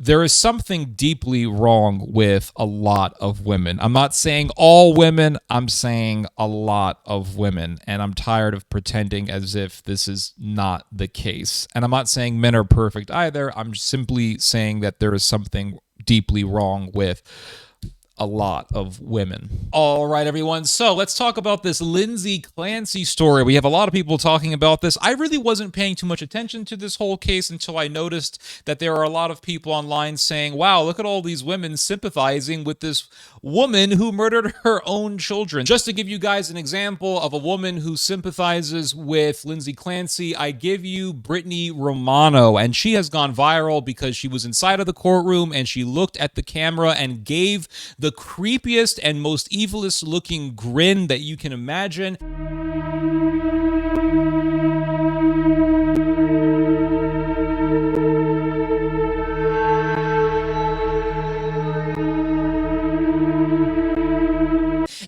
there is something deeply wrong with a lot of women. I'm not saying all women, I'm saying a lot of women, and I'm tired of pretending as if this is not the case. And I'm not saying men are perfect either. I'm simply saying that there is something deeply wrong with a lot of women. All right, everyone. So let's talk about this Lindsay Clancy story. We have a lot of people talking about this. I really wasn't paying too much attention to this whole case until I noticed that there are a lot of people online saying, wow, look at all these women sympathizing with this woman who murdered her own children. Just to give you guys an example of a woman who sympathizes with Lindsay Clancy, I give you Brittany Romano, and she has gone viral because she was inside of the courtroom and she looked at the camera and gave the creepiest and most evilest looking grin that you can imagine.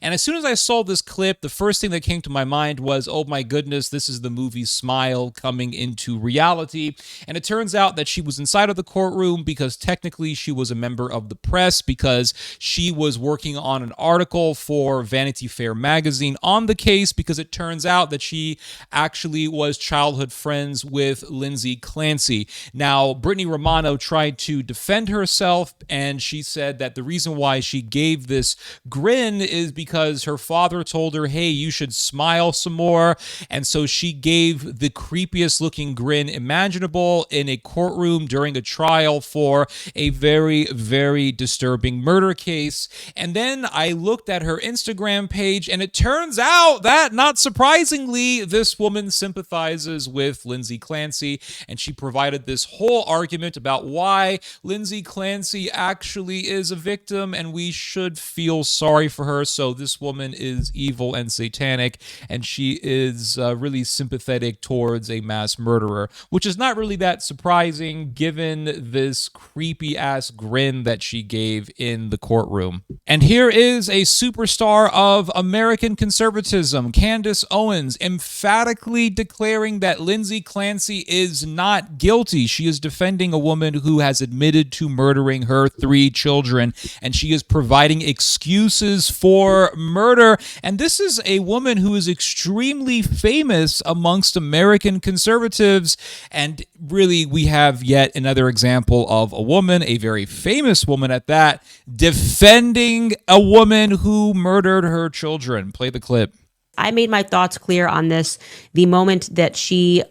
And as soon as I saw this clip, the first thing that came to my mind was, oh my goodness, this is the movie Smile coming into reality. And it turns out that she was inside of the courtroom because technically she was a member of the press, because she was working on an article for Vanity Fair magazine on the case, because it turns out that she actually was childhood friends with Lindsay Clancy. Now, Brittany Romano tried to defend herself, and she said that the reason why she gave this grin is because her father told her, hey, you should smile some more. And so she gave the creepiest looking grin imaginable in a courtroom during a trial for a very, very disturbing murder case. And then I looked at her Instagram page, and it turns out that, not surprisingly, this woman sympathizes with Lindsay Clancy, and she provided this whole argument about why Lindsay Clancy actually is a victim and we should feel sorry for her. So this woman is evil and satanic, and she is really sympathetic towards a mass murderer, which is not really that surprising given this creepy ass grin that she gave in the courtroom. And here is a superstar of American conservatism, Candace Owens, emphatically declaring that Lindsay Clancy is not guilty. She is defending a woman who has admitted to murdering her 3 children, and she is providing excuses for murder. And this is a woman who is extremely famous amongst American conservatives. And really, we have yet another example of a woman, a very famous woman at that, defending a woman who murdered her children. Play the clip. I made my thoughts clear on this the moment that she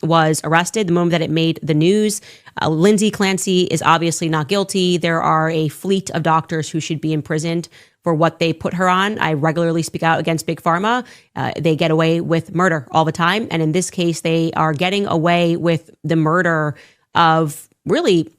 was arrested, the moment that it made the news. Lindsay Clancy is obviously not guilty. There are a fleet of doctors who should be imprisoned for what they put her on. I regularly speak out against Big Pharma. They get away with murder all the time. And in this case, they are getting away with the murder of really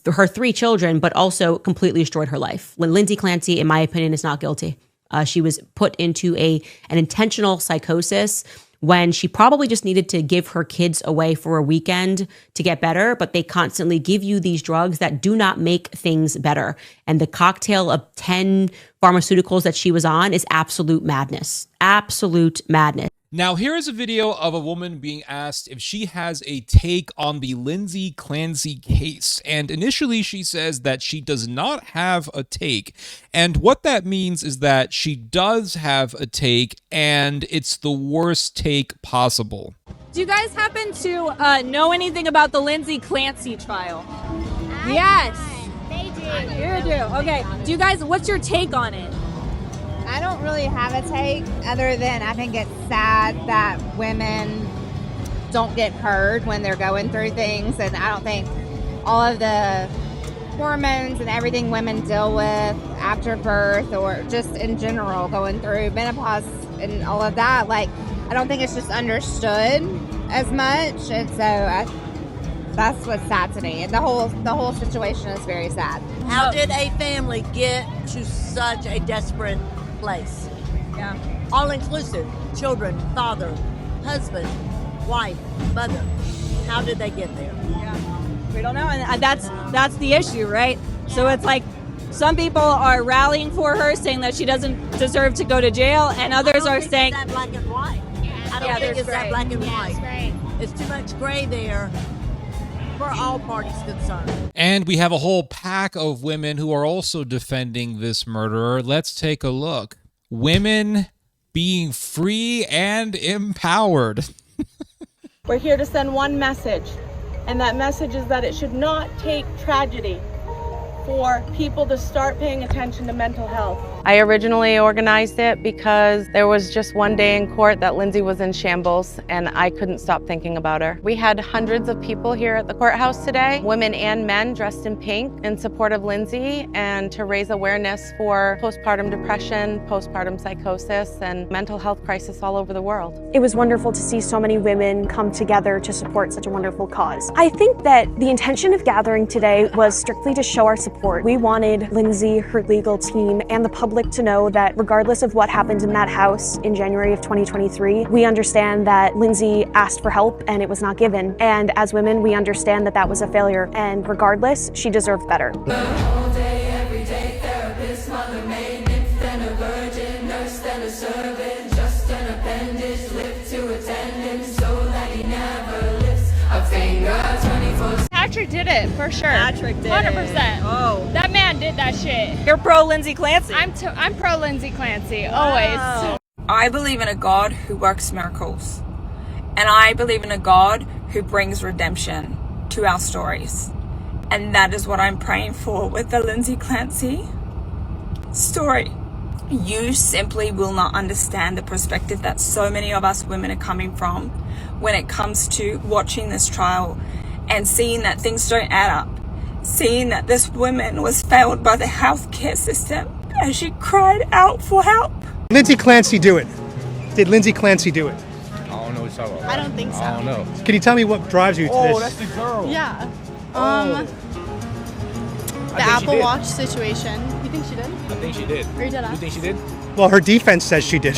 her 3 children, but also completely destroyed her life. When Lindsay Clancy, in my opinion, is not guilty. She was put into an intentional psychosis when she probably just needed to give her kids away for a weekend to get better, but they constantly give you these drugs that do not make things better. And the cocktail of 10 pharmaceuticals that she was on is absolute madness. Absolute madness. Now, here is a video of a woman being asked if she has a take on the Lindsay Clancy case. And initially, she says that she does not have a take. And what that means is that she does have a take, and it's the worst take possible. Do you guys happen to know anything about the Lindsay Clancy trial? Yes. They do. You do. Okay. Do you guys, what's your take on it? I don't really have a take other than I think it's sad that women don't get heard when they're going through things. And I don't think all of the hormones and everything women deal with after birth or just in general going through menopause and all of that, like, I don't think it's just understood as much. And so that's what's sad to me. And the whole situation is very sad. How did a family get to such a desperate place? Yeah. All inclusive, children, father, husband, wife, mother. How did they get there? Yeah. We don't know, and that's the issue, right? So it's like some people are rallying for her, saying that she doesn't deserve to go to jail, and others are saying it's that black and white. I don't think it's that black and white. It's too much gray there. for all parties concerned. And we have a whole pack of women who are also defending this murderer. Let's take a look. Women being free and empowered. We're here to send one message, and that message is that it should not take tragedy for people to start paying attention to mental health. I originally organized it because there was just one day in court that Lindsay was in shambles and I couldn't stop thinking about her. We had hundreds of people here at the courthouse today, women and men dressed in pink in support of Lindsay and to raise awareness for postpartum depression, postpartum psychosis, and mental health crisis all over the world. It was wonderful to see so many women come together to support such a wonderful cause. I think that the intention of gathering today was strictly to show our support. We wanted Lindsay, her legal team, and the public to know that regardless of what happened in that house in January of 2023, we understand that Lindsay asked for help and it was not given. And as women, we understand that that was a failure. And regardless, she deserved better. All day, every day, therapist, mother, maid, nymph, then a virgin, nurse, then a servant, just an appendage, lift to attend him so that he never lifts a finger. 24. Patrick did it for sure. Patrick did 100%. Oh. That man did that shit. You're pro Lindsay Clancy. I'm pro Lindsay Clancy, Wow. always. I believe in a God who works miracles. And I believe in a God who brings redemption to our stories. And that is what I'm praying for with the Lindsay Clancy story. You simply will not understand the perspective that so many of us women are coming from when it comes to watching this trial and seeing that things don't add up. Seeing that this woman was failed by the healthcare system as she cried out for help. Lindsay Clancy do it? Did Lindsay Clancy do it? I don't know what you're talking about. I don't think so. I don't know. Can you tell me what drives you to this? Oh, that's the girl. Yeah. The Apple Watch situation. You think she did? I think she did. Or you did? You think she did? Well, her defense says she did.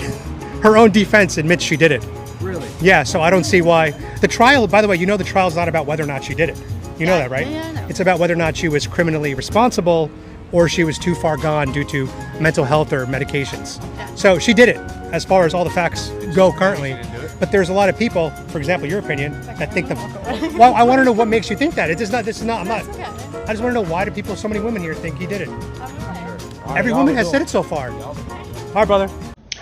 Her own defense admits she did it. Really? Yeah, so I don't see why. The trial, by the way, you know the trial's not about whether or not she did it. You know that, right? Yeah, I know. It's about whether or not she was criminally responsible or she was too far gone due to mental health or medications. Yeah. So she did it, as far as all the facts go currently. But there's a lot of people, for example, your opinion, that think well, I want to know what makes you think that. I'm not, I just want to know why do people, so many women here think he did it. Every woman has said it so far. Hi, brother.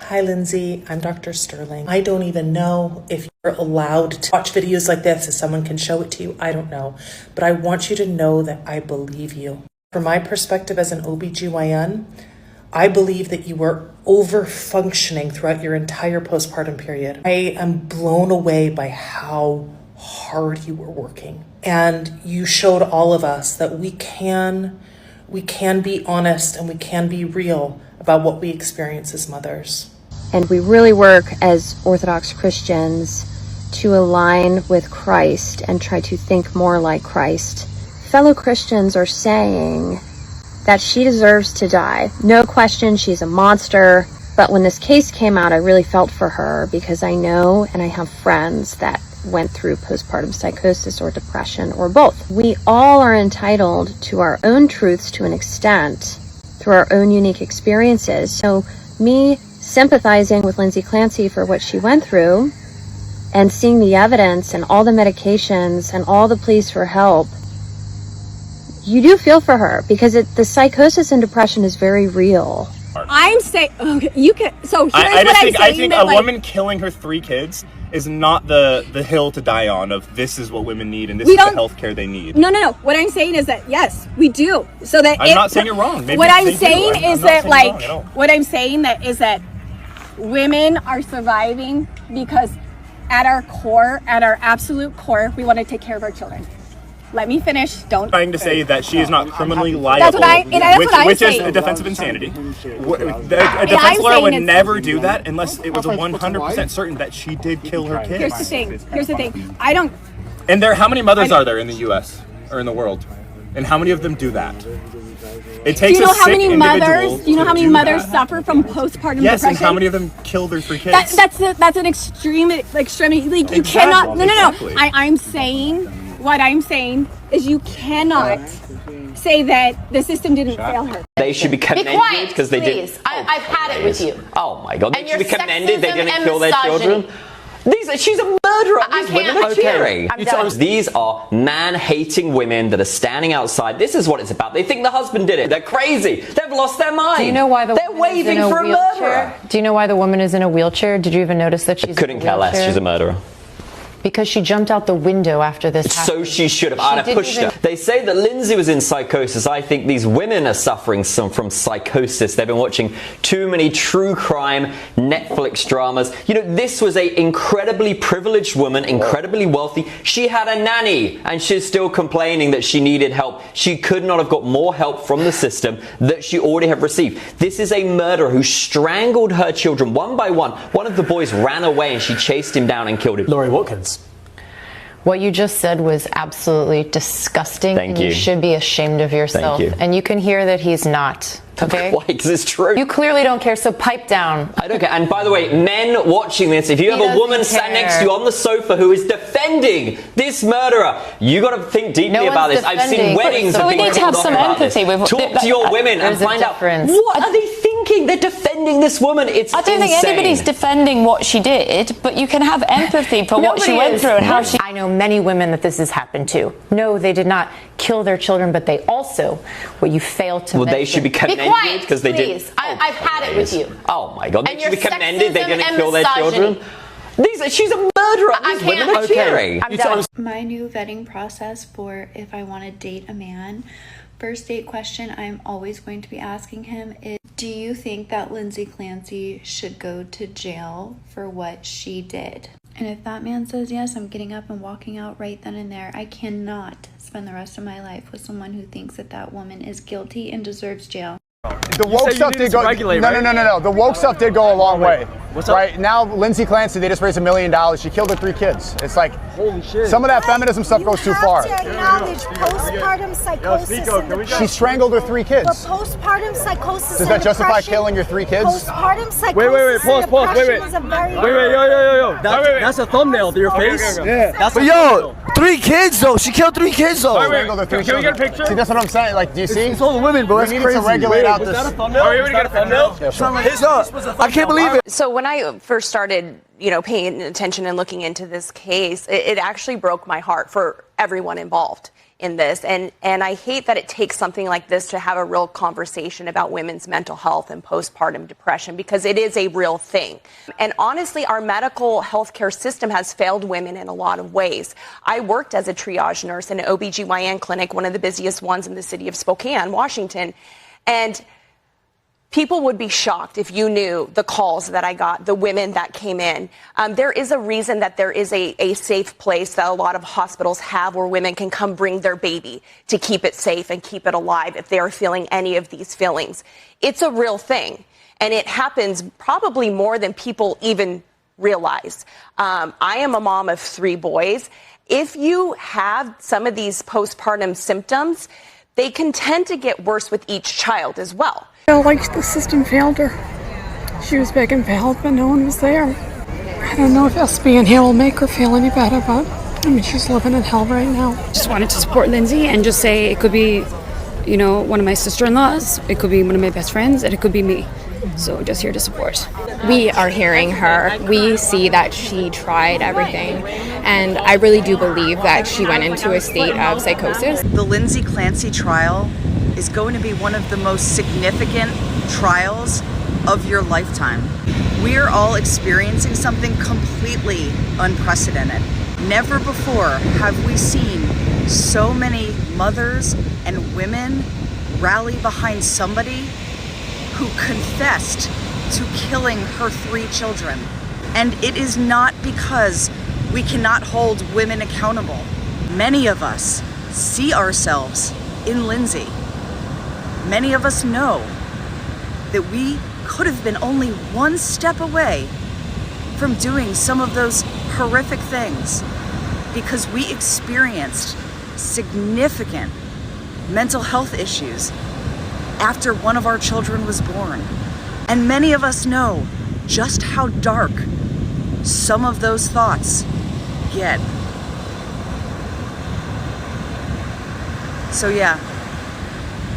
Hi, Lindsay. I'm Dr. Sterling. I don't even know if you're allowed to watch videos like this, if someone can show it to you. I don't know. But I want you to know that I believe you. From my perspective as an OBGYN, I believe that you were over-functioning throughout your entire postpartum period. I am blown away by how hard you were working. And you showed all of us that we can be honest and we can be real about what we experience as mothers. And we really work as Orthodox Christians to align with Christ and try to think more like Christ. Fellow Christians are saying that she deserves to die. No question, she's a monster. But when this case came out, I really felt for her because I know and I have friends that went through postpartum psychosis or depression or both. We all are entitled to our own truths to an extent through our own unique experiences. So me sympathizing with Lindsay Clancy for what she went through and seeing the evidence and all the medications and all the pleas for help, you do feel for her because the psychosis and depression is very real. I'm saying, okay, you can. So here's I think a woman killing her 3 kids is not the hill to die on. Of this is what women need, and this is the healthcare they need. No. What I'm saying is that yes, we do. So that I'm not saying you're wrong. Maybe what I'm saying is that what I'm saying is that women are surviving because at our core, at our absolute core, we want to take care of our children. Let me finish. Don't. Trying to say that she is not criminally liable, which is a defense of insanity. A defense lawyer would never do that unless it was 100% certain that she did kill her kids. Here's the thing. I don't. And how many mothers are there in the U.S. or in the world, and how many of them do that? It takes do you know how many mothers suffer from postpartum depression? Yes, and how many of them kill their 3 kids? That's an extremity. You cannot. No. Exactly. I'm saying. What I'm saying is you cannot say that the system didn't fail her. They should be commended because they did. I've had it with you. Oh my God! They should be commended. They didn't kill their children. She's a murderer. These women are cheering. Okay. These are man-hating women that are standing outside. This is what it's about. They think the husband did it. They're crazy. They've lost their mind. Do you know why they're waving for a murderer? Do you know why the woman is in a wheelchair? Did you even notice that she's couldn't care less. She's a murderer. Because she jumped out the window after this happened. So she should have. I'd have pushed her. They say that Lindsay was in psychosis. I think these women are suffering from psychosis. They've been watching too many true crime Netflix dramas. You know, this was an incredibly privileged woman, incredibly wealthy. She had a nanny, and she's still complaining that she needed help. She could not have got more help from the system that she already have received. This is a murderer who strangled her children one by one. One of the boys ran away, and she chased him down and killed him. Laurie Watkins. What you just said was absolutely disgusting. Thank you. You should be ashamed of yourself. Thank you. And you can hear that he's not. Okay? Why? Because it's true. You clearly don't care, so pipe down. I don't care. And by the way, men watching this, if you have a woman sat next to you on the sofa who is defending this murderer, you got to think deeply about this. I've seen weddings. So we need to have some empathy with. Talk to your women and find out what are they thinking. They're defending this woman. It's I don't think anybody's defending what she did, but you can have empathy for what she went through and how she. I know many women that this has happened to. No, they did not kill their children, but they also, what you failed to mention. They should be commended because they did. I've had it with you. Oh my God! They And should be your commended. They're going to sexism kill their and children. She's a murderer. These women are cheering. My new vetting process for if I want to date a man, first date question I'm always going to be asking him is, do you think that Lindsay Clancy should go to jail for what she did? And if that man says yes, I'm getting up and walking out right then and there. I cannot spend the rest of my life with someone who thinks that that woman is guilty and deserves jail. The woke stuff did go. No. The woke stuff did go a long way. What's up? Right now, Lindsay Clancy, they just raised $1 million. She killed her 3 kids. It's like, holy shit. Some of that feminism stuff goes too far. You have to acknowledge postpartum psychosis. She strangled her 3 kids. But postpartum psychosis. Does that justify killing your 3 kids? Postpartum psychosis. Wait, pause. Yo. That's a thumbnail to your face. Yeah. But yo, 3 kids though. She killed 3 kids though. Can we get a picture? See, that's what I'm saying. Like, do you see? It's all the women, bro. That's crazy. To regulate out was this. that a thumbnail? Are you gonna get a thumbnail? Yeah, sure. I can't believe it. So when I first started, paying attention and looking into this case, it actually broke my heart for everyone involved in this. And I hate that it takes something like this to have a real conversation about women's mental health and postpartum depression, because it is a real thing. And honestly, our medical healthcare system has failed women in a lot of ways. I worked as a triage nurse in an OBGYN clinic, one of the busiest ones in the city of Spokane, Washington. And people would be shocked if you knew the calls that I got, the women that came in. There is a reason that there is a safe place that a lot of hospitals have where women can come bring their baby to keep it safe and keep it alive if they are feeling any of these feelings. It's a real thing, and it happens probably more than people even realize. I am a mom of 3 boys. If you have some of these postpartum symptoms, they can tend to get worse with each child as well. Like the system failed her. She was begging for help, but no one was there. I don't know if us being here will make her feel any better, but she's living in hell right now. Just wanted to support Lindsay and just say it could be, one of my sister-in-laws, it could be one of my best friends, and it could be me. So just here to support. We are hearing her. We see that she tried everything, and I really do believe that she went into a state of psychosis. The Lindsay Clancy trial is going to be one of the most significant trials of your lifetime. We are all experiencing something completely unprecedented. Never before have we seen so many mothers and women rally behind somebody who confessed to killing her 3 children. And it is not because we cannot hold women accountable. Many of us see ourselves in Lindsay. Many of us know that we could have been only one step away from doing some of those horrific things because we experienced significant mental health issues after one of our children was born. And many of us know just how dark some of those thoughts get. So yeah,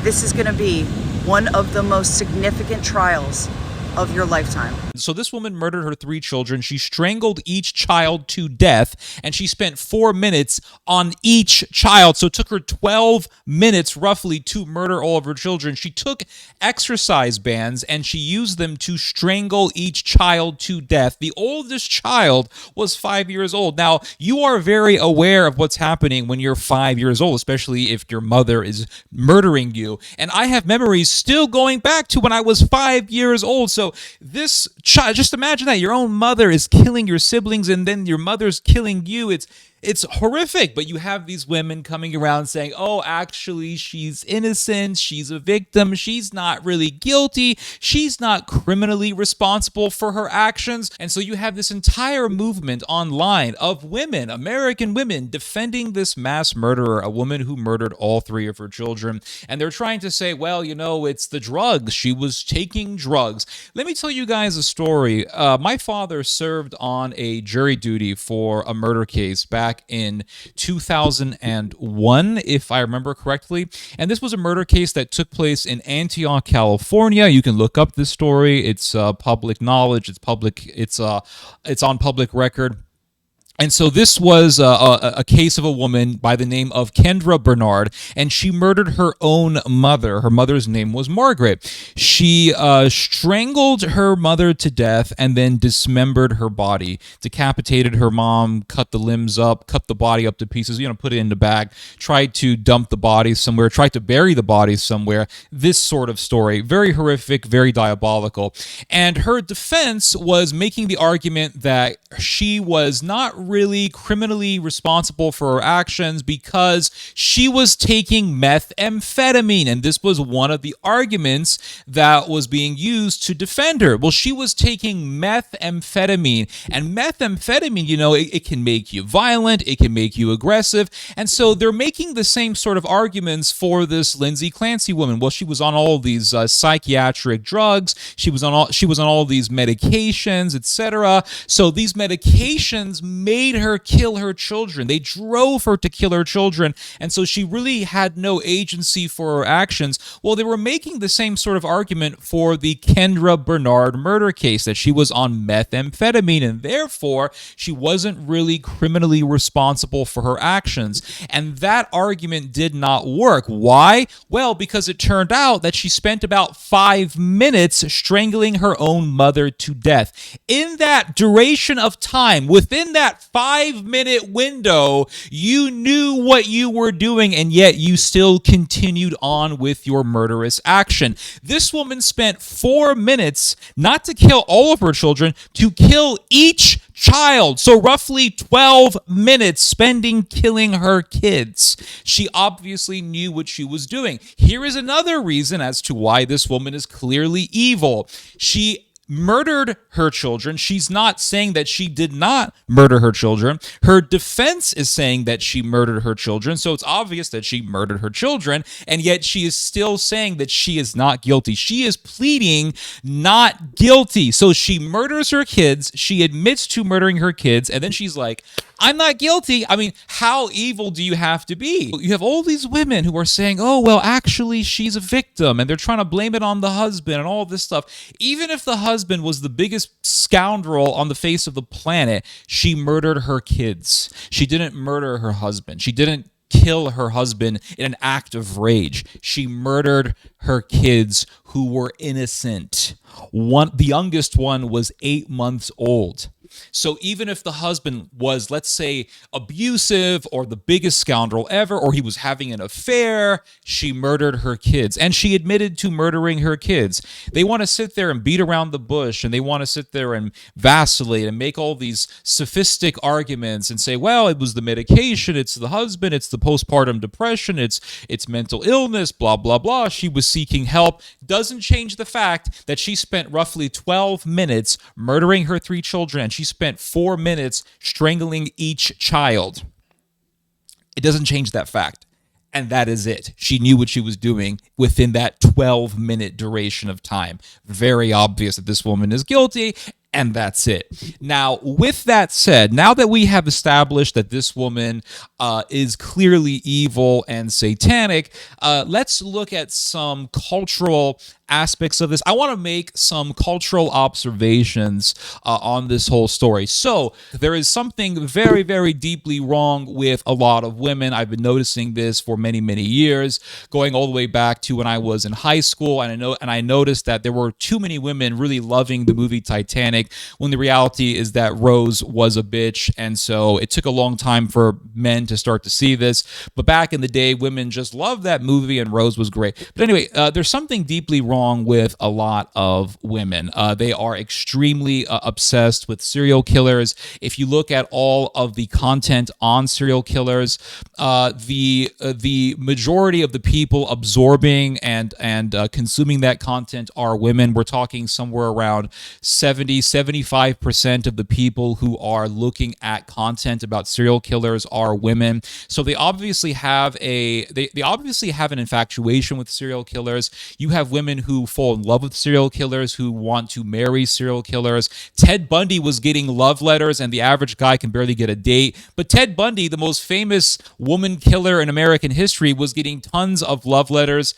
this is going to be one of the most significant trials of your lifetime. So this woman murdered her 3 children. She strangled each child to death, and she spent 4 minutes on each child. So it took her 12 minutes roughly to murder all of her children. She took exercise bands and she used them to strangle each child to death. The oldest child was 5 years old. Now, you are very aware of what's happening when you're 5 years old, especially if your mother is murdering you. And I have memories still going back to when I was 5 years old. So this child, just imagine that your own mother is killing your siblings and then your mother's killing you. It's horrific, but you have these women coming around saying, oh, actually, she's innocent, she's a victim, she's not really guilty, she's not criminally responsible for her actions. And so you have this entire movement online of women, American women, defending this mass murderer, a woman who murdered all 3 of her children. And they're trying to say, well, you know, it's the drugs. She was taking drugs. Let me tell you guys a story. My father served on a jury duty for a murder case back in 2001, if I remember correctly. And this was a murder case that took place in Antioch, California. You can look up this story. It's public knowledge. It's public. It's on public record. And so this was a case of a woman by the name of Kendra Bernard, and she murdered her own mother. Her mother's name was Margaret. She strangled her mother to death and then dismembered her body, decapitated her mom, cut the limbs up, cut the body up to pieces, put it in the bag, tried to dump the body somewhere, tried to bury the body somewhere. This sort of story. Very horrific, very diabolical. And her defense was making the argument that she was not really criminally responsible for her actions because she was taking methamphetamine, and this was one of the arguments that was being used to defend her. Well, she was taking methamphetamine, and methamphetamine, it can make you violent, it can make you aggressive, and so they're making the same sort of arguments for this Lindsay Clancy woman. Well, she was on all these psychiatric drugs, she was on all these medications, etc. So these medications made her kill her children. They drove her to kill her children, and so she really had no agency for her actions. Well, they were making the same sort of argument for the Kendra Bernard murder case, that she was on methamphetamine, and therefore she wasn't really criminally responsible for her actions. And that argument did not work. Why? Well, because it turned out that she spent about 5 minutes strangling her own mother to death. In that duration of time, within that 5-minute window, you knew what you were doing, and yet you still continued on with your murderous action. This woman spent 4 minutes not to kill all of her children, to kill each child. So roughly 12 minutes spending killing her kids. She obviously knew what she was doing. Here is another reason as to why this woman is clearly evil. She murdered her children. She's not saying that she did not murder her children. Her defense is saying that she murdered her children, so it's obvious that she murdered her children, and yet she is still saying that she is not guilty. She is pleading not guilty. So she murders her kids, she admits to murdering her kids, and then she's like, I'm not guilty. I mean, how evil do you have to be? You have all these women who are saying, oh, well, actually, she's a victim, and they're trying to blame it on the husband and all this stuff. Even if the husband was the biggest scoundrel on the face of the planet, she murdered her kids. She didn't murder her husband. She didn't kill her husband in an act of rage. She murdered her kids who were innocent. The youngest one was 8 months old. So even if the husband was, let's say, abusive or the biggest scoundrel ever, or he was having an affair, she murdered her kids. And she admitted to murdering her kids. They want to sit there and beat around the bush, and they want to sit there and vacillate and make all these sophistic arguments and say, well, it was the medication, it's the husband, it's the postpartum depression, it's mental illness, blah, blah, blah. She was seeking help. Doesn't change the fact that she spent roughly 12 minutes murdering her 3 children, and she spent 4 minutes strangling each child. It doesn't change that fact. And that is it. She knew what she was doing within that 12-minute duration of time. Very obvious that this woman is guilty. and that's it. Now, with that said, now that we have established that this woman is clearly evil and satanic, let's look at some cultural aspects of this. I want to make some cultural observations on this whole story. So there is something very, very deeply wrong with a lot of women. I've been noticing this for many, many years, going all the way back to when I was in high school, and I noticed that there were too many women really loving the movie Titanic, when the reality is that Rose was a bitch, and so it took a long time for men to start to see this. But back in the day, women just loved that movie, and Rose was great. But anyway, there's something deeply wrong with a lot of women. They are extremely obsessed with serial killers. If you look at all of the content on serial killers, the majority of the people absorbing and consuming that content are women. We're talking somewhere around 70-75% of the people who are looking at content about serial killers are women. So they obviously have an infatuation with serial killers. You have women who fall in love with serial killers, who want to marry serial killers. Ted Bundy was getting love letters, and the average guy can barely get a date. But Ted Bundy, the most famous woman killer in American history, was getting tons of love letters.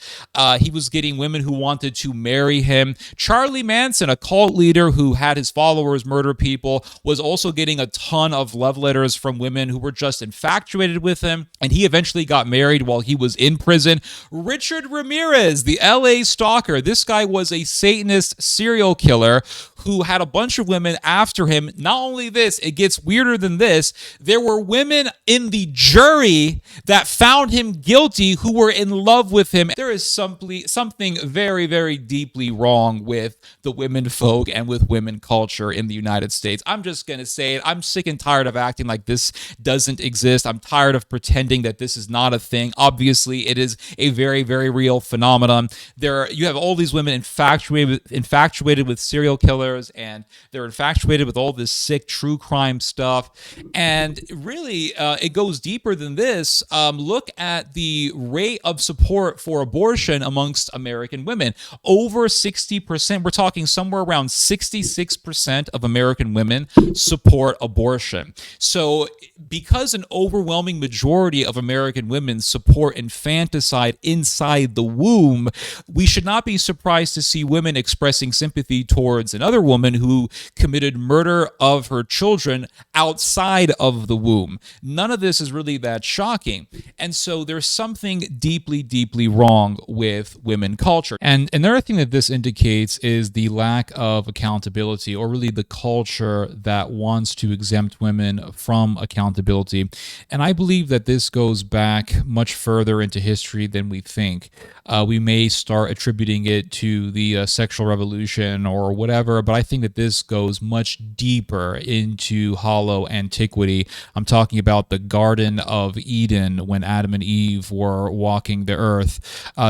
He was getting women who wanted to marry him. Charlie Manson, a cult leader who had his followers murder people, was also getting a ton of love letters from women who were just infatuated with him, and he eventually got married while he was in prison. Richard Ramirez, the LA stalker, this guy was a Satanist serial killer who had a bunch of women after him. Not only this, it gets weirder than this. There were women in the jury that found him guilty who were in love with him. There is something very, very deeply wrong with the women folk and with women culture in the United States. I'm just going to say it. I'm sick and tired of acting like this doesn't exist. I'm tired of pretending that this is not a thing. Obviously, it is a very, very real phenomenon. You have all these women infatuated with serial killers, and they're infatuated with all this sick true crime stuff. And really, it goes deeper than this. Look at the rate of support for abortion amongst American women. Over 60%, we're talking somewhere around 66% of American women support abortion. So because an overwhelming majority of American women support infanticide inside the womb, we should not be surprised to see women expressing sympathy towards another woman who committed murder of her children outside of the womb. None of this is really that shocking. And so there's something deeply, deeply wrong with women culture. And another thing that this indicates is the lack of accountability, or really the culture that wants to exempt women from accountability. And I believe that this goes back much further into history than we think. We may start attributing it to the sexual revolution or whatever, but I think that this goes much deeper into hollow antiquity. I'm talking about the Garden of Eden when Adam and Eve were walking the earth.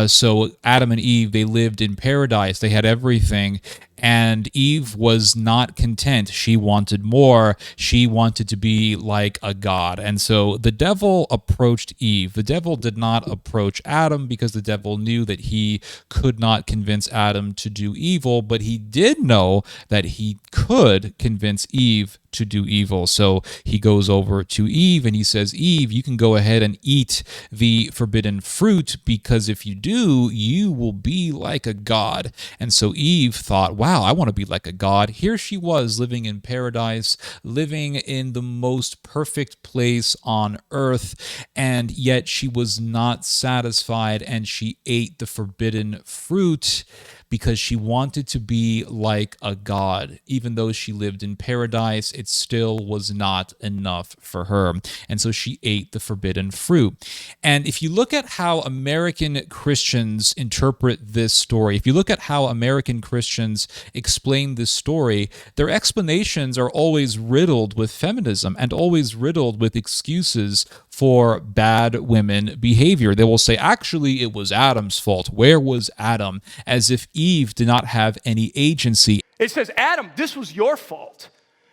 So Adam and Eve, they lived in paradise. They had everything. And Eve was not content. She wanted more. She wanted to be like a god. And so the devil approached Eve. The devil did not approach Adam because the devil knew that he could not convince Adam to do evil, but he did know that he could convince Eve to do evil. So he goes over to Eve and he says, Eve, you can go ahead and eat the forbidden fruit, because if you do, you will be like a god. And so Eve thought, wow, I want to be like a god. Here she was living in paradise, living in the most perfect place on earth, and yet she was not satisfied, and she ate the forbidden fruit because she wanted to be like a god. Even though she lived in paradise, it still was not enough for her. And so she ate the forbidden fruit. And if you look at how American Christians interpret this story, if you look at how American Christians explain this story, their explanations are always riddled with feminism and always riddled with excuses for bad women behavior. They will say, actually, it was Adam's fault. Where was Adam? As if Eve did not have any agency. It says, Adam, this was your fault.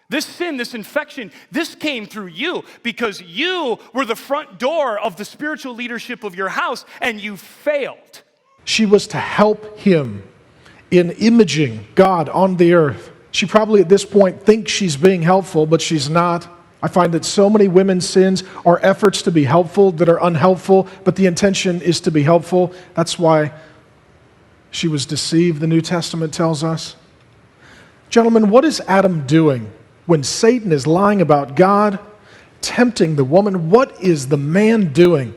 This sin, this infection, this came through you because you were the front door of the spiritual leadership of your house and you failed. She was to help him in imaging God on the earth. She probably at this point thinks she's being helpful, but she's not. I find that so many women's sins are efforts to be helpful that are unhelpful, but the intention is to be helpful. That's why she was deceived, the New Testament tells us. Gentlemen, what is Adam doing when Satan is lying about God, tempting the woman? What is the man doing?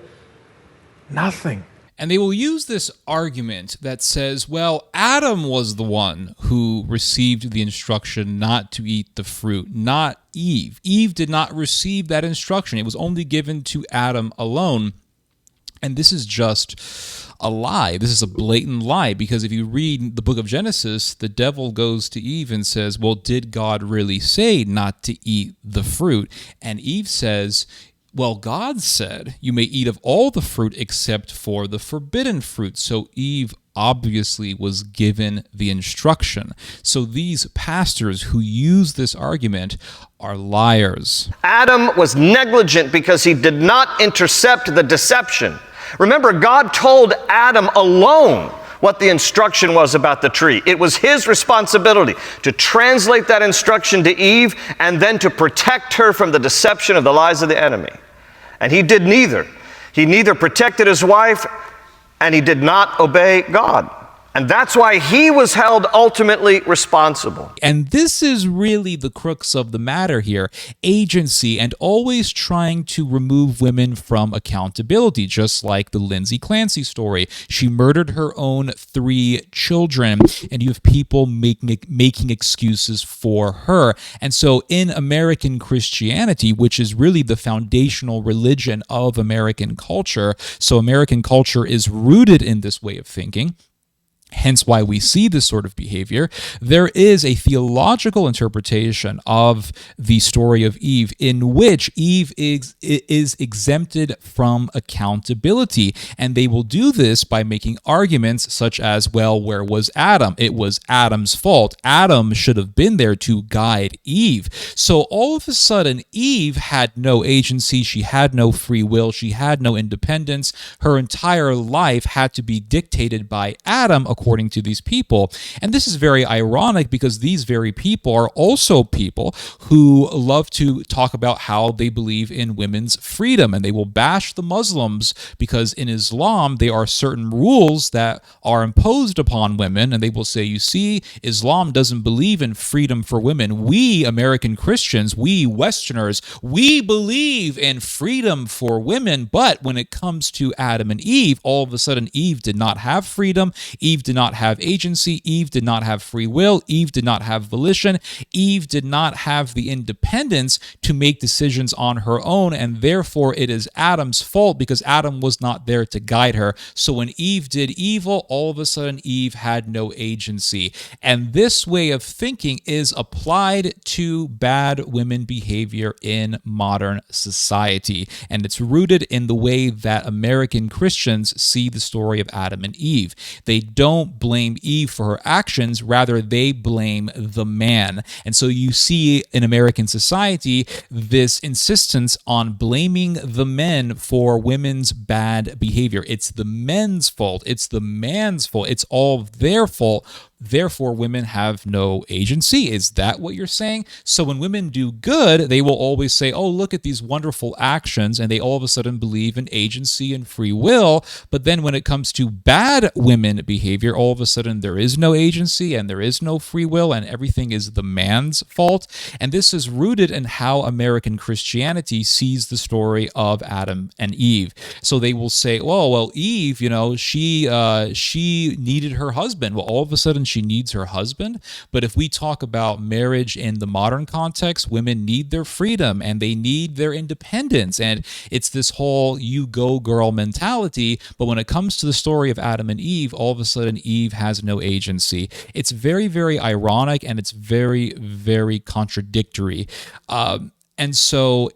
Nothing. And they will use this argument that says, well, Adam was the one who received the instruction not to eat the fruit, not Eve. Eve did not receive that instruction. It was only given to Adam alone. And this is just a lie. This is a blatant lie, because if you read the book of Genesis, the devil goes to Eve and says, well, did God really say not to eat the fruit? And Eve says, well, God said, you may eat of all the fruit except for the forbidden fruit. So Eve obviously was given the instruction. So these pastors who use this argument are liars. Adam was negligent because he did not intercept the deception. Remember, God told Adam alone what the instruction was about the tree. It was his responsibility to translate that instruction to Eve and then to protect her from the deception of the lies of the enemy. And he did neither. He neither protected his wife and he did not obey God. And that's why he was held ultimately responsible. And this is really the crux of the matter here. Agency, and always trying to remove women from accountability, just like the Lindsay Clancy story. She murdered her own 3 children, and you have people making excuses for her. And so in American Christianity, which is really the foundational religion of American culture, so American culture is rooted in this way of thinking, hence why we see this sort of behavior, there is a theological interpretation of the story of Eve in which Eve is exempted from accountability. And they will do this by making arguments such as, well, where was Adam? It was Adam's fault. Adam should have been there to guide Eve. So all of a sudden, Eve had no agency. She had no free will. She had no independence. Her entire life had to be dictated by Adam, according to these people. And this is very ironic because these very people are also people who love to talk about how they believe in women's freedom, and they will bash the Muslims because in Islam there are certain rules that are imposed upon women, and they will say, you see, Islam doesn't believe in freedom for women. We American Christians, we Westerners, we believe in freedom for women, but when it comes to Adam and Eve, all of a sudden Eve did not have freedom. Eve did not have agency. Eve did not have free will. Eve did not have volition. Eve did not have the independence to make decisions on her own, and therefore it is Adam's fault because Adam was not there to guide her. So when Eve did evil, all of a sudden Eve had no agency. And this way of thinking is applied to bad women behavior in modern society, and it's rooted in the way that American Christians see the story of Adam and Eve. They don't blame Eve for her actions, rather they blame the man. And so you see in American society this insistence on blaming the men for women's bad behavior. It's the men's fault. It's the man's fault. It's all their fault. Therefore, women have no agency. Is that what you're saying? So when women do good, they will always say, oh, look at these wonderful actions, and they all of a sudden believe in agency and free will. But then when it comes to bad women behavior, all of a sudden there is no agency and there is no free will, and everything is the man's fault. And this is rooted in how American Christianity sees the story of Adam and Eve. So they will say, oh, well, Eve, she needed her husband. Well, all of a sudden she needs her husband. But if we talk about marriage in the modern context, women need their freedom and they need their independence. And it's this whole you go girl mentality. But when it comes to the story of Adam and Eve, all of a sudden Eve has no agency. It's very, very ironic, and it's very, very contradictory. And so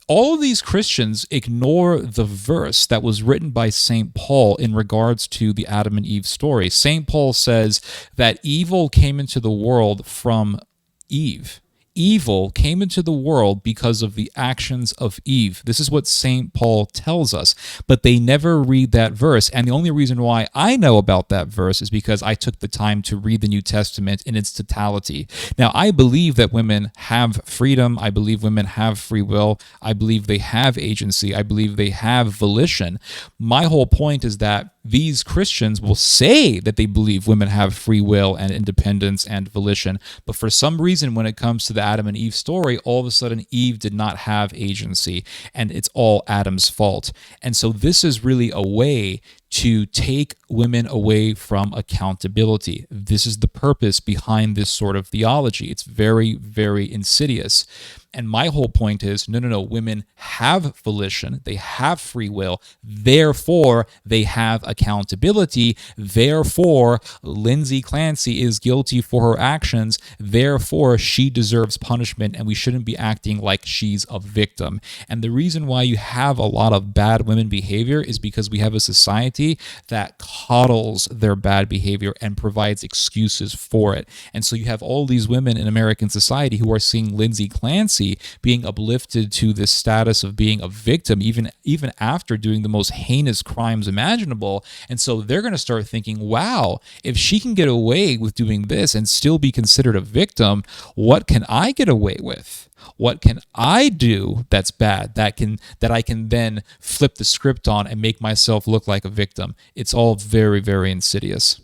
all of these Christians ignore the verse that was written by St. Paul in regards to the Adam and Eve story. St. Paul says that evil came into the world from Eve. evil came into the world because of the actions of Eve. This is what St. Paul tells us, but they never read that verse. And the only reason why I know about that verse is because I took the time to read the New Testament in its totality. Now, I believe that women have freedom. I believe women have free will. I believe they have agency. I believe they have volition. My whole point is that these Christians will say that they believe women have free will and independence and volition, but for some reason, when it comes to the Adam and Eve story, all of a sudden Eve did not have agency, and it's all Adam's fault. And so this is really a way to take women away from accountability. This is the purpose behind this sort of theology. It's very, very insidious. And my whole point is, no, women have volition, they have free will, therefore they have accountability, therefore Lindsay Clancy is guilty for her actions, therefore she deserves punishment, and we shouldn't be acting like she's a victim. And the reason why you have a lot of bad women behavior is because we have a society that coddles their bad behavior and provides excuses for it. And so you have all these women in American society who are seeing Lindsay Clancy being uplifted to this status of being a victim, even after doing the most heinous crimes imaginable. And so they're going to start thinking, wow, if she can get away with doing this and still be considered a victim, what can I get away with? What can I do that's bad that I can then flip the script on and make myself look like a victim? It's all very, very insidious.